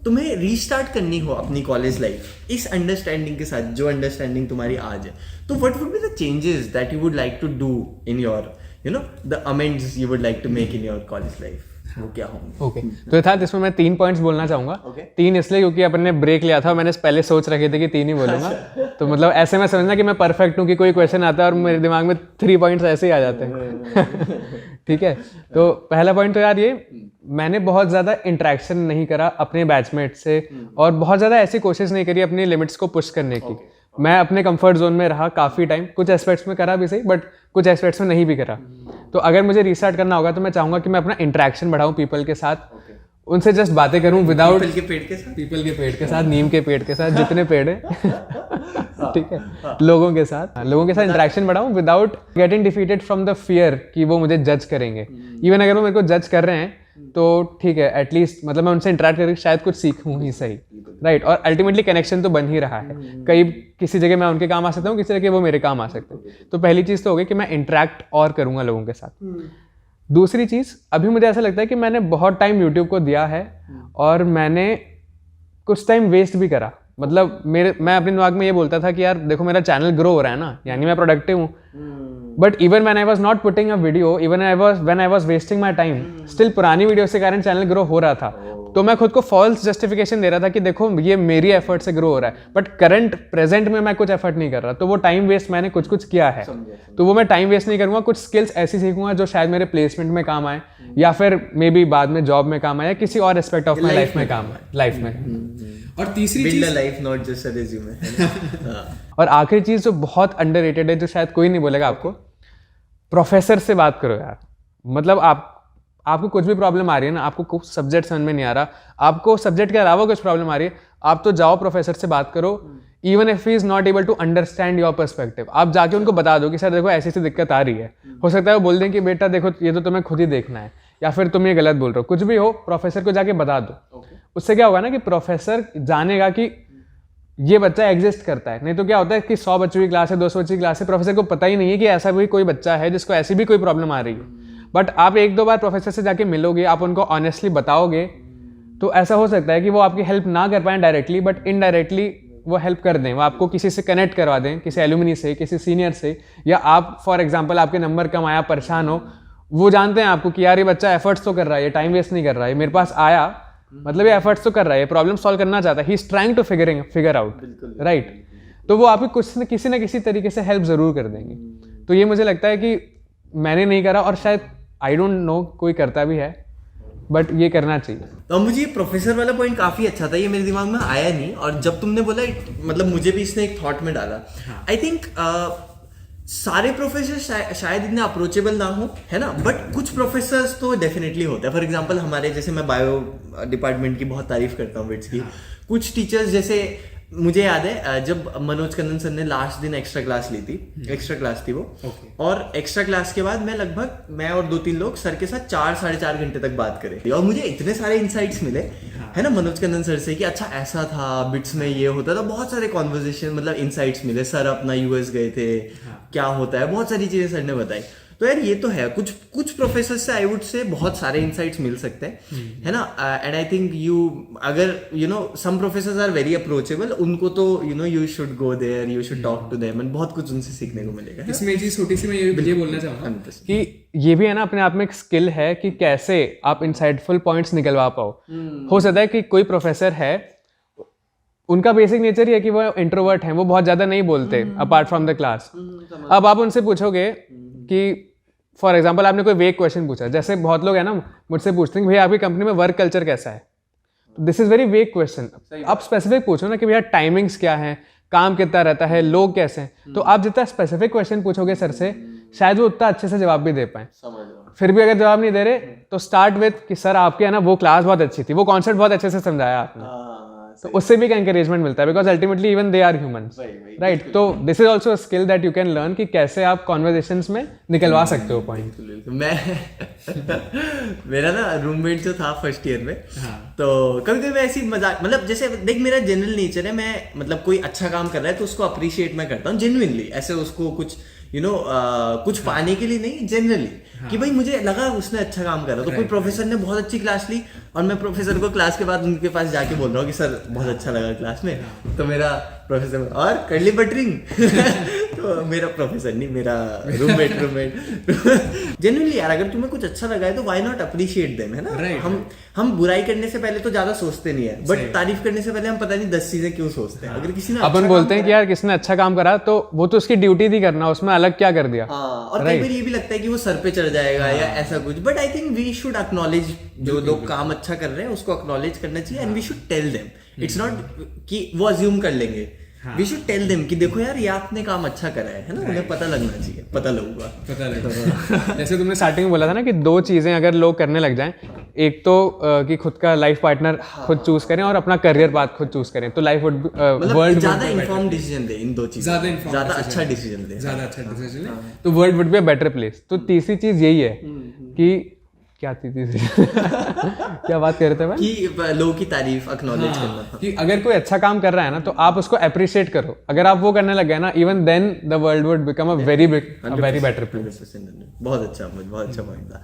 तुम्हें रीस्टार्ट करनी हो अपनी कॉलेज लाइफ इस अंडरस्टैंडिंग के साथ, जो अंडरस्टैंडिंग तुम्हारी आज है, तो what would be the changes that you would like to do in your the amends you would like to make in your college life? वो क्या होंगे? ओके, तो यथार्थ इसमें मैं 3 पॉइंट्स बोलना चाहूंगा। 3 इसलिए क्योंकि अपन ने ब्रेक लिया था, मैंने पहले सोच रखे थे कि 3 ही बोलूंगा। तो मतलब ऐसे में समझना कि मैं परफेक्ट हूँ कि कोई क्वेश्चन आता है और मेरे दिमाग में 3 पॉइंट्स ऐसे ही आ जाते हैं। ठीक है, तो पहला पॉइंट तो यार ये, मैंने बहुत ज़्यादा इंटरेक्शन नहीं करा अपने बैचमेट से और बहुत ज़्यादा ऐसी कोशिश नहीं करी अपनी लिमिट्स को पुश करने की। मैं अपने कंफर्ट जोन में रहा काफ़ी टाइम, कुछ एस्पेक्ट्स में करा भी सही, बट कुछ एस्पेक्ट्स में नहीं भी करा। तो अगर मुझे रीस्टार्ट करना होगा तो मैं चाहूँगा कि मैं अपना इंटरेक्शन बढ़ाऊँ पीपल के साथ, उनसे जस्ट बातें करूँ विदाउट पीपल के पेड़ के साथ, नीम के पेड़ के साथ, जितने पेड़ हैं ठीक है, लोगों के साथ इंटरेक्शन बढ़ाऊँ without getting defeated from the fear कि वो मुझे जज करेंगे। इवन अगर वो मेरे को जज कर रहे हैं तो ठीक है, एटलीस्ट मतलब मैं उनसे इंटरेक्ट करके शायद कुछ सीखूँ ही सही, राइट। और अल्टीमेटली कनेक्शन तो बन ही रहा है, कई किसी जगह मैं उनके काम आ सकता हूँ, किसी जगह वो मेरे काम आ सकते हैं। तो पहली चीज़ तो हो गई कि मैं इंटरेक्ट और करूँगा लोगों के साथ। दूसरी चीज़, अभी मुझे ऐसा लगता है कि मैंने बहुत टाइम यूट्यूब को दिया है और मैंने कुछ टाइम वेस्ट भी करा। मतलब मैं अपने दिमाग में ये बोलता था कि यार देखो मेरा चैनल ग्रो हो रहा है ना, यानी मैं प्रोडक्टिव हूँ, but even when I was not putting a video, even when I was wasting my time, still पुरानी वीडियो के कारण चैनल ग्रो हो रहा था। तो मैं खुद को फॉल्स जस्टिफिकेशन दे रहा था कि देखो ये मेरी एफर्ट से ग्रो हो रहा है, बट करंट प्रेजेंट में मैं कुछ एफर्ट नहीं कर रहा। तो वो टाइम वेस्ट मैंने कुछ किया है, तो वो मैं टाइम वेस्ट नहीं करूंगा। कुछ स्किल्स ऐसी सीखूंगा जो शायद मेरे प्लेसमेंट में काम आए, या फिर मे बी बाद में जॉब में काम आए, या किसी और एस्पेक्ट ऑफ माई लाइफ में काम आए, लाइफ में। और तीसरी चीज, life not just a resume. और आखिरी चीज जो बहुत अंडररेटेड है, जो शायद कोई नहीं बोलेगा आपको, प्रोफेसर से बात करो यार। मतलब आपको कुछ भी प्रॉब्लम आ रही है ना, आपको कुछ सब्जेक्ट समझ में नहीं आ रहा, आपको सब्जेक्ट के अलावा कुछ प्रॉब्लम आ रही है, आप तो जाओ प्रोफेसर से बात करो। Even if he is not able to understand your perspective, आप जाके उनको बता दो कि सर देखो ऐसी दिक्कत आ रही है। हो सकता है वो बोल दें कि बेटा देखो ये तो तुम्हें खुद ही देखना है, या फिर तुम ये गलत बोल रहे हो, कुछ भी हो प्रोफेसर को जाके बता दो। उससे क्या होगा ना कि प्रोफेसर जानेगा कि ये बच्चा एग्जिस्ट करता है। नहीं तो क्या होता है कि 100 बच्चों की क्लास है, 200 बच्चों की क्लास है, प्रोफेसर को पता ही नहीं है कि ऐसा भी कोई बच्चा है जिसको ऐसी भी कोई प्रॉब्लम आ रही है। बट आप 1-2 बार प्रोफेसर से जाके मिलोगे, आप उनको ऑनेस्टली बताओगे, तो ऐसा हो सकता है कि वो आपकी हेल्प ना कर पाए डायरेक्टली, बट इनडायरेक्टली वो हेल्प कर दें, वो आपको किसी से कनेक्ट करवा दें, किसी एलुमनी से, किसी सीनियर से, या आप फॉर एग्जाम्पल आपके नंबर कम आया, परेशान हो, वो जानते हैं आपको कि यार ये बच्चा एफर्ट्स तो कर रहा है, ये टाइम वेस्ट नहीं कर रहा है, मेरे पास आया मतलब ये एफर्ट्स तो कर रहा है, ये प्रॉब्लम सॉल्व करना चाहता है, he is trying to figure out, right. तो वो आपकी किसी न किसी तरीके से हेल्प जरूर कर देंगे। तो ये मुझे लगता है कि मैंने नहीं करा, और शायद आई डोंट नो कोई करता भी है, बट ये करना चाहिए। तो मुझे ये प्रोफेसर वाला पॉइंट काफी अच्छा था, ये मेरे दिमाग में आया नहीं, और जब तुमने बोला मतलब मुझे भी इसने एक थॉट में डाला। आई थिंक सारे प्रोफेसर शायद इतने अप्रोचेबल ना हो, है ना, बट कुछ प्रोफेसर्स तो डेफिनेटली होता है। फॉर एग्जांपल हमारे जैसे, मैं बायो डिपार्टमेंट की बहुत तारीफ करता हूँ बिट्स की, कुछ टीचर्स जैसे मुझे याद है जब मनोज कन्नन सर ने लास्ट दिन एक्स्ट्रा क्लास ली थी, एक्स्ट्रा क्लास थी वो, और एक्स्ट्रा क्लास के बाद मैं और 2-3 लोग सर के साथ 4-4.5 घंटे तक बात करे, और मुझे इतने सारे इंसाइट्स मिले, है ना, मनोज कन्नन सर से कि अच्छा ऐसा था, बिट्स में ये होता था, बहुत सारे कॉन्वर्सेशन, मतलब इंसाइट्स मिले। सर अपना यूएस गए थे, क्या होता है, बहुत सारी चीजें सर ने बताई। तो यार ये तो है, कुछ प्रोफेसर से आई वुड से बहुत सारे इंसाइट्स मिल सकते हैं, है ना। एंड आई थिंक अगर some professors are very approachable, उनको तो you should go there, you should talk to them, and बहुत कुछ उनसे सीखने को मिलेगा। इसमें एक चीज छोटी सी मैं ये बोलना चाहूंगा कि ये भी है ना, अपने आप में एक स्किल है कि कैसे आप इंसाइटफुल पॉइंट्स निकलवा पाओ। हो सकता है कि कोई प्रोफेसर है, उनका बेसिक नेचर ही है कि वो इंट्रोवर्ट हैं, वो बहुत ज़्यादा नहीं बोलते अपार्ट फ्रॉम द क्लास। अब आप उनसे पूछोगे कि फॉर एग्जांपल आपने कोई वेग क्वेश्चन पूछा, जैसे बहुत लोग हैं ना मुझसे पूछते हैं कि भैया आपकी कंपनी में वर्क कल्चर कैसा है। This is very vague question. आप स्पेसिफिक पूछो ना कि भैया टाइमिंग्स क्या है, काम कितना रहता है, लोग कैसे हैं। तो आप जितना स्पेसिफिक क्वेश्चन पूछोगे सर से, शायद वो उतना अच्छे से जवाब भी दे पाए। फिर भी अगर जवाब नहीं दे रहे तो स्टार्ट विथ कि सर आपके है ना वो क्लास बहुत अच्छी थी, वो कॉन्सेप्ट बहुत अच्छे से समझाया आपने, तो उससे भी एनकरेजमेंट मिलता है, because ultimately even they are humans, right. तो this is also a skill that you can learn कि कैसे आप कॉन्वर्सेशंस में निकलवा सकते हो पॉइंट। मेरा ना रूममेट जो था फर्स्ट ईयर में, तो कभी कभी मैं ऐसी मजाक, मतलब जैसे देख मेरा जनरल नेचर है, मैं मतलब कोई अच्छा काम कर रहा है तो उसको अप्रिशिएट मैं करता हूँ जेन्युइनली, ऐसे उसको कुछ यू नो कुछ पाने के लिए नहीं, जनरली कि भाई मुझे लगा उसने अच्छा काम करा, तो कोई प्रोफेसर ने बहुत अच्छी क्लास ली और मैं प्रोफेसर को क्लास के बाद उनके पास जाके बोल रहा हूँ कि सर बहुत अच्छा लगा क्लास में, तो मेरा प्रोफेसर और कर ली बटरिंग तो मेरा प्रोफेसर नहीं, मेरा रूममेट जनरली यार अगर तुम्हें कुछ अच्छा लगा है तो व्हाई नॉट अप्रिशिएट देम, है ना। हम बुराई करने से पहले तो ज्यादा सोचते नहीं है, बट तारीफ करने से पहले हम पता नहीं 10 चीजें क्यों सोचते हैं। अगर किसी ने अपन बोलते हैं कि यार किसने अच्छा काम करा तो वो तो उसकी ड्यूटी थी करना, उसमें अलग क्या कर दिया। और कई बार ये भी लगता है कि वो सर पे चढ़ जाएगा या ऐसा कुछ, but I think we should acknowledge जो लोग काम अच्छा कर रहे हैं उसको एक्नॉलेज करना चाहिए, and we should tell them. It's not कि वो अज्यूम कर लेंगे, वी शुड टेल देम कि देखो यार ये आपने काम अच्छा करा है ना, उन्हें पता लगना चाहिए, पता लगेगा। जैसे तुमने स्टार्टिंग में बोला था ना कि 2 चीजें अगर लोग करने लग जाएं, एक तो कि खुद का लाइफ पार्टनर खुद चूज करें और अपना करियर पाथ खुद चूज करें, तो लाइफ वुड वर्ल्ड ज्यादा इन्फॉर्म्ड डिसीजन दे इन 2 चीजों, ज्यादा अच्छा डिसीजन दे, तो world would be a better place. तो तीसरी चीज यही है कि क्या थी तीसरी क्या बात कर रहे थे भाई? कि लोगों की तारीफ एक्नॉलेज करना, कि अगर कोई अच्छा काम कर रहा है ना तो आप उसको अप्रिशिएट करो। अगर आप वो करने लग गए ना, even then the world would become a very better place. बहुत अच्छा पॉइंट था।